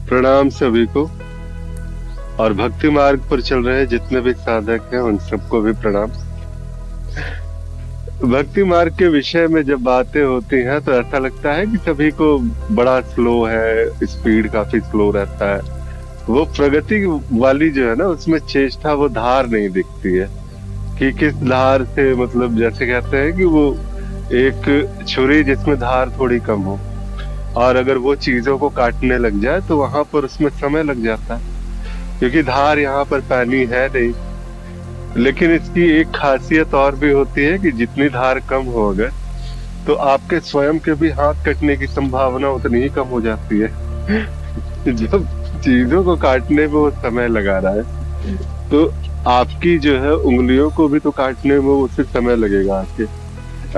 प्रणाम सभी को। और भक्ति मार्ग पर चल रहे जितने भी साधक हैं उन सबको भी प्रणाम। भक्ति मार्ग के विषय में जब बातें होती हैं तो ऐसा लगता है कि सभी को बड़ा स्लो है, स्पीड काफी स्लो रहता है। वो प्रगति वाली जो है ना, उसमें चेष्टा, वो धार नहीं दिखती है कि किस धार से, मतलब जैसे कहते हैं कि वो एक छुरी जिसमें धार थोड़ी कम हो, और अगर वो चीजों को काटने लग जाए तो वहां पर उसमें समय लग जाता है, क्योंकि धार यहाँ पर पैनी है नहीं। लेकिन इसकी एक खासियत और भी होती है कि जितनी धार कम हो अगर, तो आपके स्वयं के भी हाथ कटने की संभावना उतनी ही कम हो जाती है। जब चीजों को काटने में वो समय लगा रहा है, तो आपकी जो है उंगलियों को भी तो काटने में उसे समय लगेगा आपके।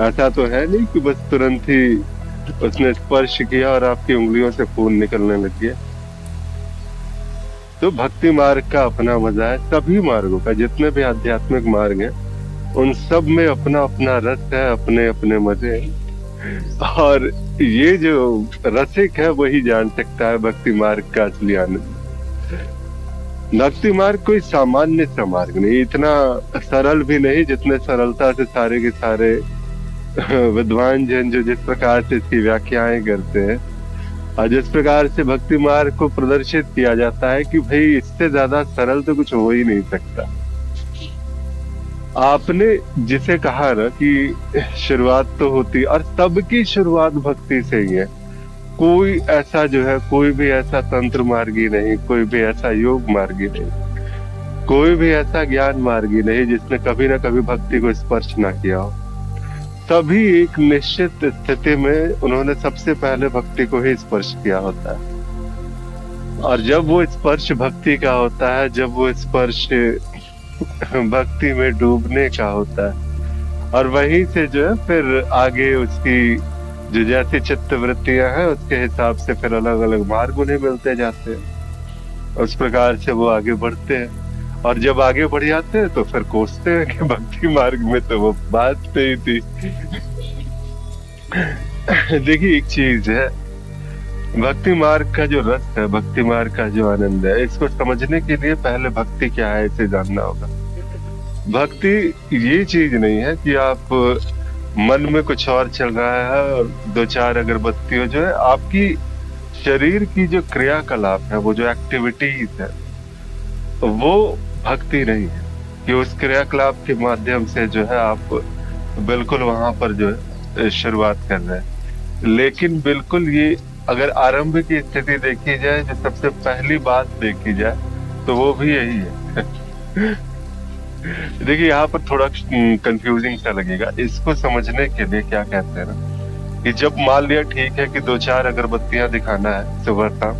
ऐसा तो है नहीं कि बस तुरंत ही उसने स्पर्श किया और आपकी उंगलियों से खून निकलने लग गया। तो भक्ति मार्ग का अपना मजा है। सभी मार्गों का, जितने भी आध्यात्मिक मार्ग हैं, उन सब में अपना अपना रस है, अपने अपने मजे हैं। और ये जो रसिक है वही जान सकता है भक्ति मार्ग का असली आनंद। भक्ति मार्ग कोई सामान्य सा मार्ग नहीं, इतना सरल भी नहीं जितने सरलता से सारे के सारे विद्वान जन जो जिस प्रकार से इसकी व्याख्याएं करते हैं, और जिस प्रकार से भक्ति मार्ग को प्रदर्शित किया जाता है कि भाई इससे ज्यादा सरल तो कुछ हो ही नहीं सकता। आपने जिसे कहा ना कि शुरुआत तो होती, और सबकी शुरुआत भक्ति से ही है। कोई ऐसा जो है, कोई भी ऐसा तंत्र मार्गी नहीं, कोई भी ऐसा योग मार्गी नहीं, कोई भी ऐसा ज्ञान मार्गी नहीं जिसने कभी ना कभी भक्ति को स्पर्श ना किया हो। तभी एक निश्चित स्थिति में उन्होंने सबसे पहले भक्ति को ही स्पर्श किया होता है। और जब वो स्पर्श भक्ति का होता है, जब वो स्पर्श भक्ति में डूबने का होता है, और वहीं से जो है फिर आगे उसकी जो जैसी चित्त वृत्तियां हैं उसके हिसाब से फिर अलग अलग मार्ग उन्हें मिलते जाते हैं। उस प्रकार से वो आगे बढ़ते हैं, और जब आगे बढ़ जाते हैं तो फिर कोसते हैं कि भक्ति मार्ग में तो वो बात नहीं थी। देखिए, एक चीज है, भक्ति मार्ग का जो रस है, भक्ति मार्ग का जो आनंद है, इसको समझने के लिए पहले भक्ति क्या है इसे जानना होगा। भक्ति ये चीज नहीं है कि आप मन में कुछ और चल रहा है और दो चार अगरबत्तियों जो है आपकी शरीर की जो क्रियाकलाप है, वो जो एक्टिविटीज है, वो भक्ति नहीं है कि उस क्रियाकलाप के माध्यम से जो है आप बिल्कुल वहां पर जो है शुरुआत कर रहे हैं। लेकिन बिल्कुल ये अगर आरंभ की स्थिति देखी जाए, जो सबसे पहली बात देखी जाए, तो वो भी यही है। देखिए, यहाँ पर थोड़ा कंफ्यूजिंग सा लगेगा। इसको समझने के लिए क्या कहते हैं ना, कि जब मान लिया ठीक है कि दो चार अगरबत्तियां दिखाना है सुबह शाम,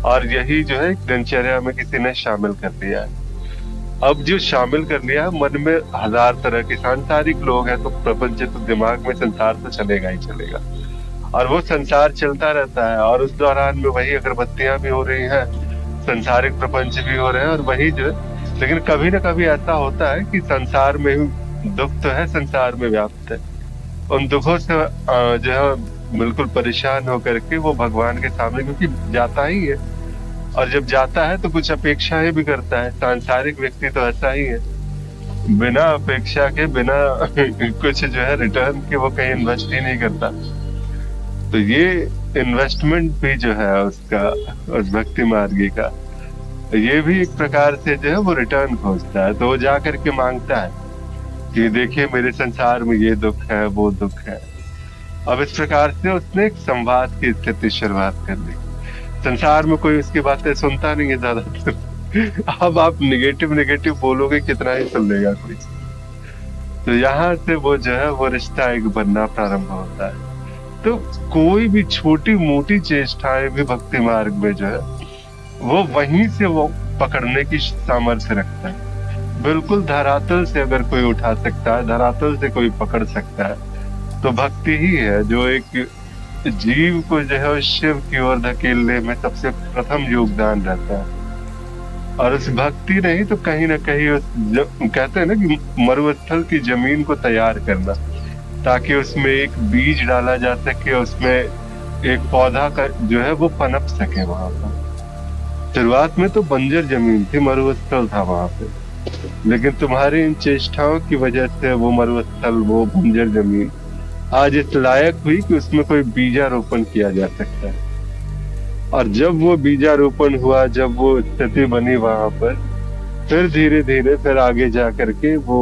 और यही जो है दिनचर्या में किसी ने शामिल कर दिया है। अब जो शामिल कर लिया है, मन में हजार तरह के सांसारिक लोग हैं, तो प्रपंच, तो दिमाग में संसार तो चलेगा ही चलेगा, और वो संसार चलता रहता है, और उस दौरान में वही अगरबत्तियां भी हो रही हैं, संसारिक प्रपंच भी हो रहे हैं, और वही जो है। लेकिन कभी ना कभी ऐसा होता है कि संसार में ही दुख तो है, संसार में व्याप्त है। उन दुखों से जो है बिल्कुल परेशान होकर के वो भगवान के सामने, क्योंकि जाता ही है, और जब जाता है तो कुछ अपेक्षाएं भी करता है। सांसारिक व्यक्ति तो ऐसा ही है, बिना अपेक्षा के, बिना कुछ जो है रिटर्न के वो कहीं इन्वेस्ट ही नहीं करता। तो ये इन्वेस्टमेंट भी जो है उसका, उस भक्ति मार्गी का, ये भी एक प्रकार से जो है वो रिटर्न खोजता है। तो वो जा करके मांगता है कि देखिए मेरे संसार में ये दुख है, वो दुख है। अब इस प्रकार से उसने एक संवाद की स्थिति शुरुआत कर दी। संसार में कोई उसकी बातें सुनता नहीं है ज्यादातर। अब आप निगेटिव निगेटिव बोलोगे, कितना ही सुन लेगा कोई। तो यहाँ से वो जो है वो रिश्ता एक बनना प्रारंभ होता है। तो कोई भी छोटी मोटी चेष्टाएं भी भक्ति मार्ग में जो है वो वहीं से वो पकड़ने की सामर्थ्य रखता है। बिल्कुल धरातल से अगर कोई उठा सकता है, धरातल से कोई पकड़ सकता है, तो भक्ति ही है जो एक जीव को जो है शिव की ओर धकेलने में सबसे प्रथम योगदान रहता है। और उस भक्ति नहीं तो कहीं ना कहीं उस कहते हैं ना कि मरुस्थल की जमीन को तैयार करना, ताकि उसमें एक बीज डाला जा सके, उसमें एक पौधा का जो है वो पनप सके वहां पर। शुरुआत में तो बंजर जमीन थी, मरुस्थल था वहां पे, लेकिन तुम्हारी इन चेष्टाओं की वजह से वो मरुस्थल, वो बंजर जमीन आज इस लायक हुई कि उसमें कोई बीजारोपण किया जा सकता है। और जब वो बीजारोपण हुआ, जब वो स्थिति बनी वहां पर, फिर धीरे धीरे फिर आगे जा करके वो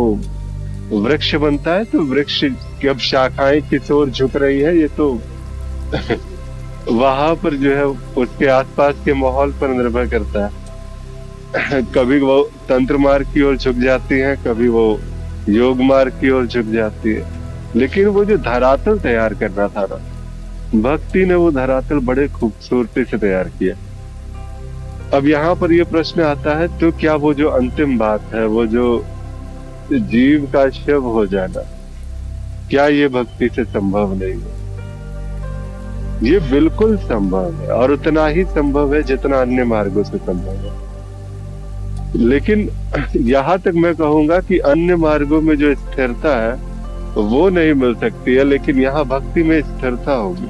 वृक्ष बनता है। तो वृक्ष की अब शाखाएं किस ओर झुक रही है, ये तो वहां पर जो है उसके आसपास के माहौल पर निर्भर करता है। कभी वो तंत्र मार्ग की ओर झुक जाती है, कभी वो योग मार्ग की ओर झुक जाती है। लेकिन वो जो धरातल तैयार करना था ना, भक्ति ने वो धरातल बड़े खूबसूरती से तैयार किया। अब यहाँ पर ये प्रश्न आता है, तो क्या वो जो अंतिम बात है, वो जो जीव का शव हो जाना, क्या ये भक्ति से संभव नहीं है? ये बिल्कुल संभव है, और उतना ही संभव है जितना अन्य मार्गों से संभव है। लेकिन यहाँ तक मैं कहूंगा कि अन्य मार्गों में जो स्थिरता है वो नहीं मिल सकती है, लेकिन यहाँ भक्ति में स्थिरता होगी।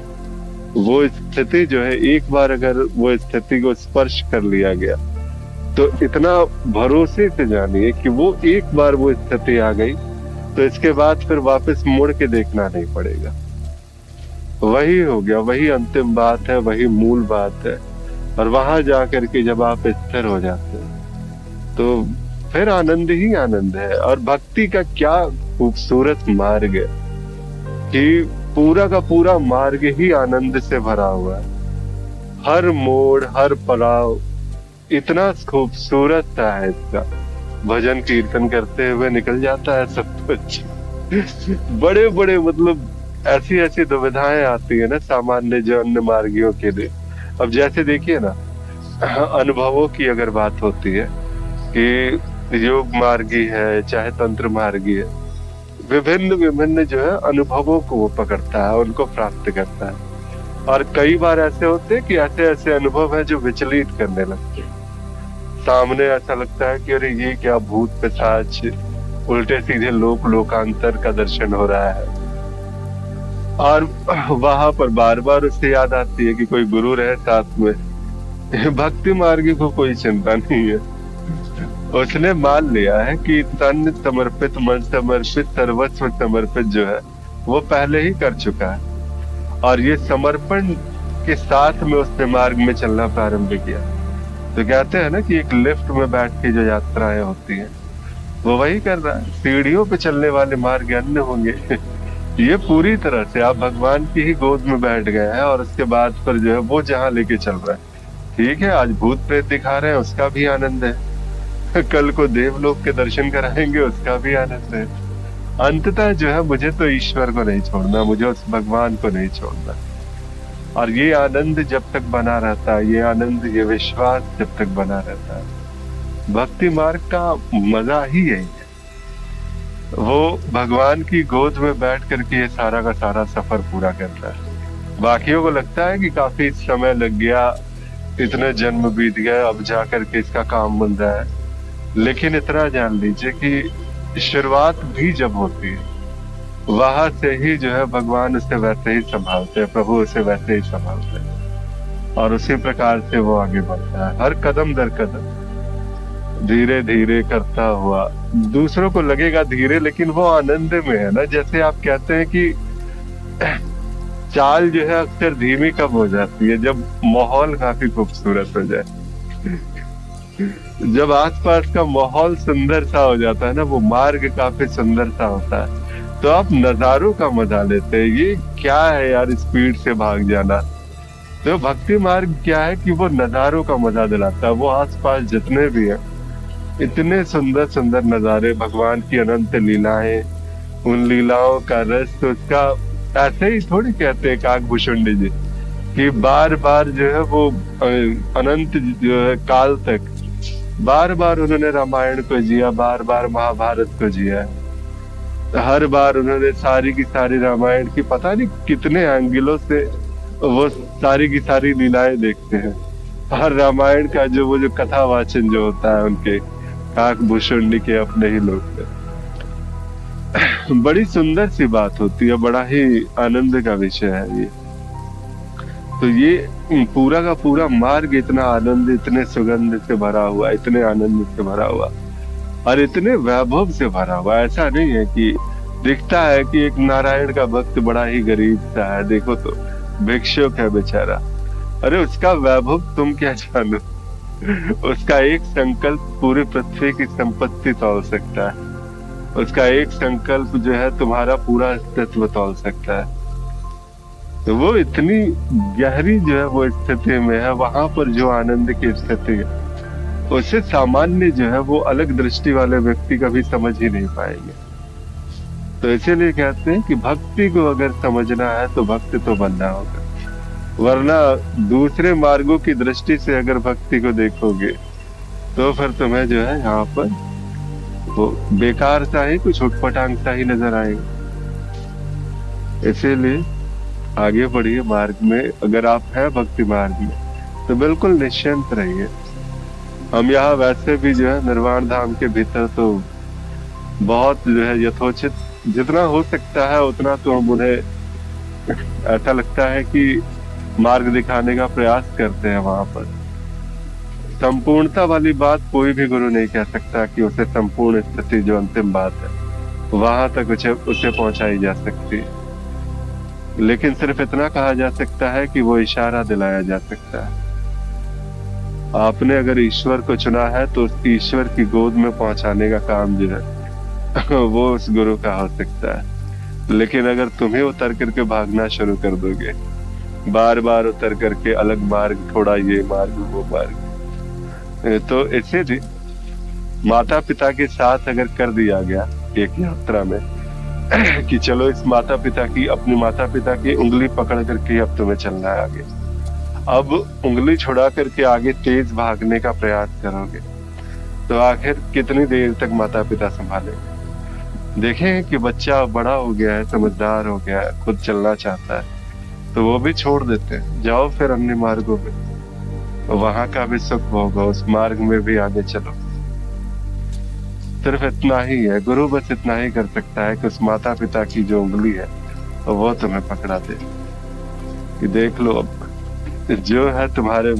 वो स्थिति जो है, एक बार अगर वो स्थिति को स्पर्श कर लिया गया तो इतना भरोसे से जानिए कि वो एक बार वो स्थिति आ गई तो इसके बाद फिर वापस मुड़ के देखना नहीं पड़ेगा। वही हो गया, वही अंतिम बात है, वही मूल बात है। और वहां जाकर के जब आप स्थिर हो जाते हैं तो फिर आनंद ही आनंद है। और भक्ति का क्या खूबसूरत मार्ग है कि पूरा का पूरा मार्ग ही आनंद से भरा हुआ है। हर मोड़, हर पड़ाव इतना खूबसूरत सा है इसका। भजन कीर्तन करते हुए निकल जाता है सब कुछ। बड़े बड़े मतलब ऐसी ऐसी दुविधाएं आती है ना सामान्य जो अन्य मार्गियों के लिए। अब जैसे देखिए ना, अनुभवों की अगर बात होती है कि योग मार्गी है चाहे तंत्र मार्गी है, विभिन्न विभिन्न जो है अनुभवों को वो पकड़ता है, उनको प्राप्त करता है। और कई बार ऐसे होते हैं कि ऐसे ऐसे अनुभव है जो विचलित करने लगते हैं। सामने ऐसा लगता है कि अरे ये क्या भूत पिशाच, उल्टे सीधे लोकांतर का दर्शन हो रहा है। और वहां पर बार बार उससे याद आती है कि कोई गुरु रहे साथ में। भक्ति मार्गी को कोई चिंता नहीं है, उसने मान लिया है कि तन समर्पित, मन समर्पित, सर्वस्व समर्पित जो है वो पहले ही कर चुका है। और ये समर्पण के साथ में उसने मार्ग में चलना प्रारंभ किया। तो कहते हैं ना कि एक लिफ्ट में बैठ के जो यात्राएं होती हैं वो वही कर रहा है। सीढ़ियों पे चलने वाले मार्ग अन्य होंगे। ये पूरी तरह से आप भगवान की ही गोद में बैठ गए हैं और उसके बाद पर जो है वो जहां लेके चल रहा है। ठीक है, आज भूत प्रेत दिखा रहे हैं, उसका भी आनंद है। कल को देवलोक के दर्शन कराएंगे, उसका भी आनंद है। अंततः जो है मुझे तो ईश्वर को नहीं छोड़ना, मुझे उस भगवान को नहीं छोड़ना। और ये आनंद जब तक बना रहता है, ये आनंद, ये विश्वास जब तक बना रहता है, भक्ति मार्ग का मजा ही यही है। वो भगवान की गोद में बैठ करके ये सारा का सारा सफर पूरा करता है। बाकियों को लगता है कि काफी समय लग गया, इतने जन्म बीत गए, अब जा करके इसका काम बन रहा है। लेकिन इतना जान लीजिए कि शुरुआत भी जब होती है वहां से ही जो है भगवान उसे वैसे ही संभालते हैं, प्रभु उसे वैसे ही संभालते हैं। और उसी प्रकार से वो आगे बढ़ता है, हर कदम दर कदम धीरे धीरे करता हुआ। दूसरों को लगेगा धीरे, लेकिन वो आनंद में है ना। जैसे आप कहते हैं कि चाल जो है अक्सर धीमी कब हो जाती है, जब माहौल काफी खूबसूरत हो जाए। जब आसपास का माहौल सुंदर सा हो जाता है ना, वो मार्ग काफी सुंदर सा होता है, तो आप नजारों का मजा लेते हैं। ये क्या है यार स्पीड से भाग जाना। तो भक्ति मार्ग क्या है कि वो नजारों का मजा दिलाता है। वो आसपास जितने भी हैं, इतने सुंदर सुंदर नजारे, भगवान की अनंत लीलाएं, उन लीलाओं का रस, तो उसका ऐसे ही थोड़ी कहते हैं काकभूषुंडी जी कि बार बार जो है वो अनंत जो है काल तक बार बार उन्होंने रामायण को जिया, बार बार महाभारत को जिया। हर बार उन्होंने सारी की सारी रामायण की पता नहीं कितने एंगलों से वो सारी की सारी लीलाएं देखते हैं। हर रामायण का जो वो जो कथा वाचन जो होता है उनके काकभूषुंडी के अपने ही लोग से, बड़ी सुंदर सी बात होती है, बड़ा ही आनंद का विषय है ये। तो ये पूरा का पूरा मार्ग इतना आनंद, इतने सुगंध से भरा हुआ, इतने आनंद से भरा हुआ और इतने वैभव से भरा हुआ। ऐसा नहीं है कि दिखता है कि एक नारायण का भक्त बड़ा ही गरीब सा है, देखो तो भिक्षुक है बेचारा। अरे उसका वैभव तुम क्या जानो। उसका एक संकल्प पूरी पृथ्वी की संपत्ति तौल सकता है। उसका एक संकल्प जो है तुम्हारा पूरा अस्तित्व तौल सकता है। तो वो इतनी गहरी जो है वो स्थिति में है, वहां पर जो आनंद की स्थिति है उसे सामान्य जो है वो अलग दृष्टि वाले व्यक्ति कभी समझ ही नहीं पाएंगे। तो इसीलिए कहते हैं कि भक्ति को अगर समझना है तो भक्त तो बनना होगा, वरना दूसरे मार्गों की दृष्टि से अगर भक्ति को देखोगे तो फिर तुम्हें जो है यहाँ पर वो बेकार सा ही, कुछ उटपटांग सा ही नजर आएगा। इसीलिए आगे बढ़िए मार्ग में। अगर आप हैं भक्ति मार्ग में तो बिल्कुल निश्चिंत रहिए। हम यहाँ वैसे भी जो है निर्वाण धाम के भीतर तो बहुत जो है यथोचित जितना हो सकता है उतना तो हम उन्हें ऐसा लगता है कि मार्ग दिखाने का प्रयास करते हैं। वहां पर संपूर्णता वाली बात कोई भी गुरु नहीं कह सकता कि उसे संपूर्ण स्थिति जो अंतिम बात है वहां तक उसे पहुंचाई जा सकती है, लेकिन सिर्फ इतना कहा जा सकता है कि वो इशारा दिलाया जा सकता है। आपने अगर ईश्वर को चुना है तो उस ईश्वर की गोद में पहुंचाने का काम जो है वो उस गुरु का हो सकता है। लेकिन अगर तुम्हें उतर करके भागना शुरू कर दोगे, बार बार उतर करके अलग मार्ग, थोड़ा ये मार्ग वो मार्ग, तो इसीलिए माता पिता के साथ अगर कर दिया गया एक यात्रा में कि चलो इस माता पिता की, अपने माता पिता की उंगली पकड़ करके अब तुम्हें चलना है आगे, अब उंगली छुड़ा करके आगे तेज भागने का प्रयास करोगे तो आखिर कितनी देर तक माता पिता संभालेंगे। देखें कि बच्चा बड़ा हो गया है, समझदार हो गया है, खुद चलना चाहता है तो वो भी छोड़ देते हैं, जाओ फिर अन्य मार्गों में, वहां का भी सुख होगा, उस मार्ग में भी आगे चलो। सिर्फ इतना ही है, गुरु बस इतना ही कर सकता है कि उस माता पिता की जो उंगली है वो तुम्हें पकड़ा दे कि देख लो अब जो है तुम्हारे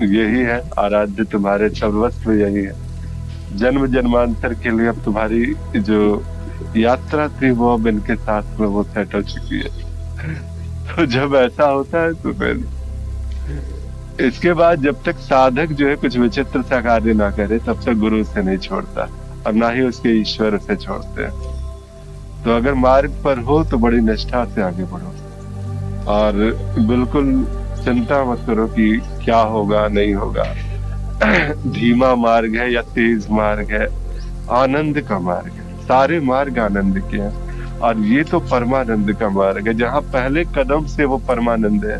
यही है आराध्य, तुम्हारे सर्वस्व यही है, जन्म जन्मांतर के लिए अब तुम्हारी जो यात्रा थी वो अब इनके साथ में वो सेट हो चुकी है। तो जब ऐसा होता है तो फिर इसके बाद जब तक साधक जो है कुछ विचित्र सा कार्य ना करे तब तक गुरु उसे नहीं छोड़ता और ना ही उसके ईश्वर उसे छोड़ते हैं। तो अगर मार्ग पर हो तो बड़ी निष्ठा से आगे बढ़ो और बिल्कुल चिंता मत करो कि क्या होगा नहीं होगा। धीमा मार्ग है या तेज मार्ग है, आनंद का मार्ग है, सारे मार्ग आनंद के हैं और ये तो परमानंद का मार्ग है जहाँ पहले कदम से वो परमानंद है।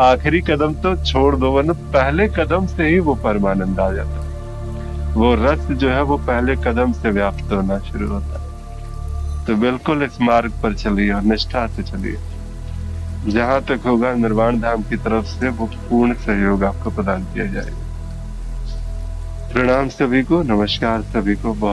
आखिरी कदम तो छोड़ दो, वरना पहले कदम से ही वो परमानंद आ जाता है। वो रस जो है वो पहले कदम से व्याप्त होना शुरू होता है। तो बिल्कुल इस मार्ग पर चलिए और निष्ठा से चलिए, जहां तक होगा निर्वाण धाम की तरफ से वो पूर्ण सहयोग आपको प्रदान किया जाएगा। प्रणाम सभी को, नमस्कार सभी को, बहुत